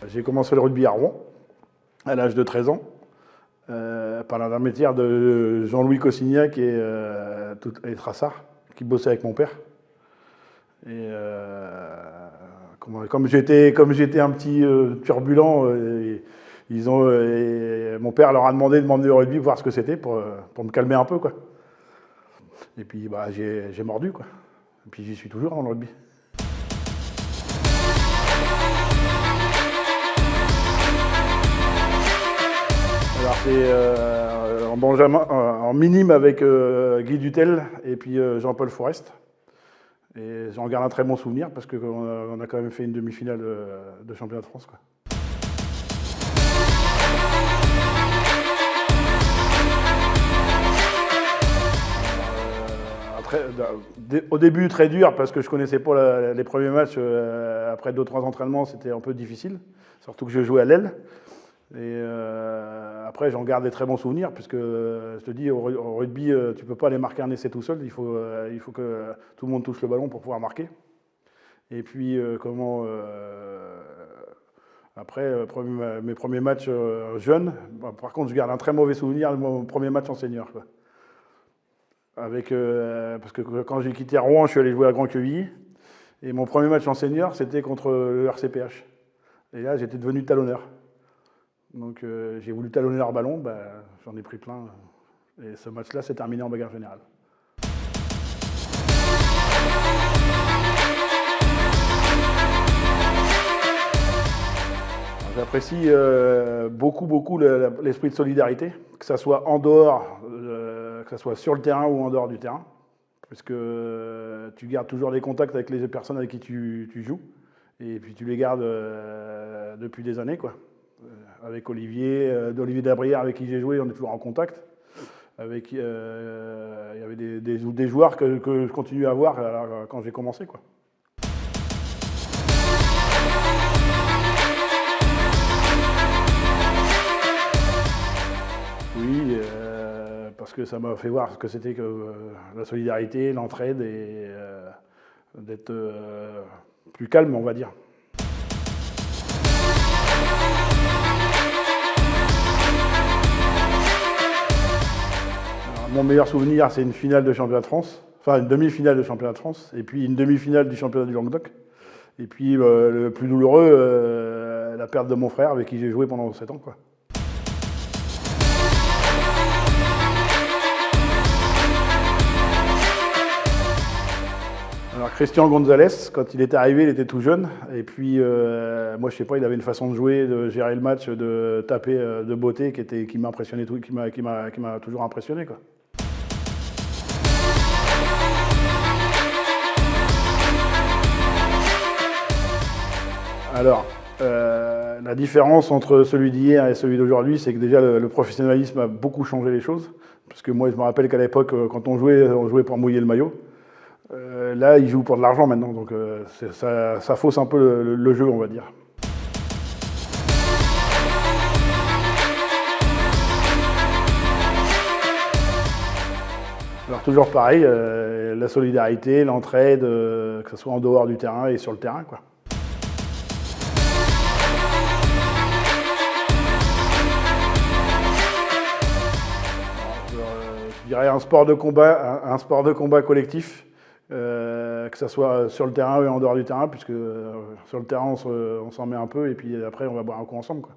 J'ai commencé le rugby à Rouen, à l'âge de 13 ans, par l'intermédiaire de Jean-Louis Cossignac et Trassard, qui bossaient avec mon père. Et comme j'étais un petit turbulent, mon père leur a demandé de m'emmener au rugby pour voir ce que c'était, pour me calmer un peu, quoi. Et puis bah, j'ai mordu, quoi. Et puis j'y suis toujours dans le rugby. Alors c'est en minime avec Guy Dutel et puis Jean-Paul Forest. Et j'en garde un très bon souvenir parce qu'on a quand même fait une demi-finale de championnat de France, quoi. Au début, très dur parce que je ne connaissais pas les premiers matchs. Après 2-3 entraînements, c'était un peu difficile, surtout que je jouais à l'aile. Et après, j'en garde des très bons souvenirs, puisque je te dis, au rugby, tu ne peux pas aller marquer un essai tout seul, il faut que tout le monde touche le ballon pour pouvoir marquer. Et puis, après, mes premiers matchs jeunes, par contre, je garde un très mauvais souvenir de mon premier match en senior, quoi. Parce que quand j'ai quitté Rouen, je suis allé jouer à Grand-Quevilly, et mon premier match en senior, c'était contre le RCPH. Et là, j'étais devenu talonneur. Donc j'ai voulu talonner leur ballon, bah, j'en ai pris plein. Et ce match-là s'est terminé en bagarre générale. J'apprécie beaucoup l'esprit de solidarité, que ce soit en dehors, que ce soit sur le terrain ou en dehors du terrain. Parce que tu gardes toujours des contacts avec les personnes avec qui tu joues. Et puis tu les gardes depuis des années, quoi. Avec Olivier Dabrière, avec qui j'ai joué, on est toujours en contact. Il y avait des joueurs que je continue à voir quand j'ai commencé, quoi. Oui, parce que ça m'a fait voir ce que c'était que la solidarité, l'entraide et d'être plus calme, on va dire. Mon meilleur souvenir, c'est une finale de championnat de France, enfin une demi-finale de championnat de France, et puis une demi-finale du championnat du Languedoc. Et puis le plus douloureux, la perte de mon frère avec qui j'ai joué pendant 7 ans, quoi. Alors Christian Gonzalez, quand il est arrivé, il était tout jeune. Et puis moi, je sais pas, il avait une façon de jouer, de gérer le match, de taper de beauté qui m'a impressionné, qui m'a toujours impressionné, quoi. Alors, la différence entre celui d'hier et celui d'aujourd'hui, c'est que déjà le professionnalisme a beaucoup changé les choses. Parce que moi, je me rappelle qu'à l'époque, quand on jouait pour mouiller le maillot. Là, ils jouent pour de l'argent maintenant, donc ça fausse un peu le jeu, on va dire. Alors toujours pareil, la solidarité, l'entraide, que ce soit en dehors du terrain et sur le terrain, quoi. Je dirais un sport de combat collectif, que ce soit sur le terrain et en dehors du terrain, puisque sur le terrain on s'en met un peu et puis après on va boire un coup ensemble, quoi.